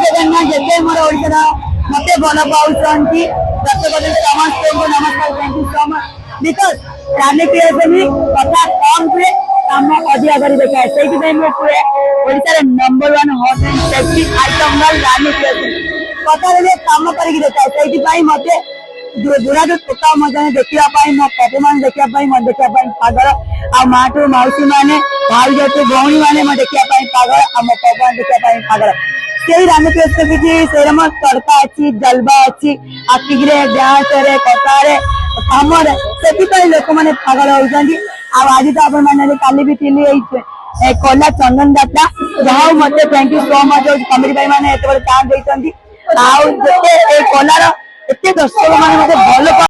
जगन्नाथ जय मोर ओडिशा मत भल पाँच दर्शक समस्त को नमस्कार thank you so much because Rani creation कथा कम हुए कम अधिका कर देखाए से Odisha number 1 hot and sexy item Rani creation कथा कम करके देखाए से मत दूरा जो टोका मजा देखा मो पप मान देखा देखा पागल आ माटू मौसी मैंने भाई जो भौणी मैंने देखा पागल आ मो पप मान देखा पागल से रानी क्रिएशन किसी तड़का अच्छी जलवा अच्छी आखिरे डांस कथा कम से लोक मैंने पागल होती आज तो आप काली भी थी कला चंदन जात्रा जहाँ मत thank you so much comedy भाई मैंने एत चांस देते कलार एत दर्शक मैंने भल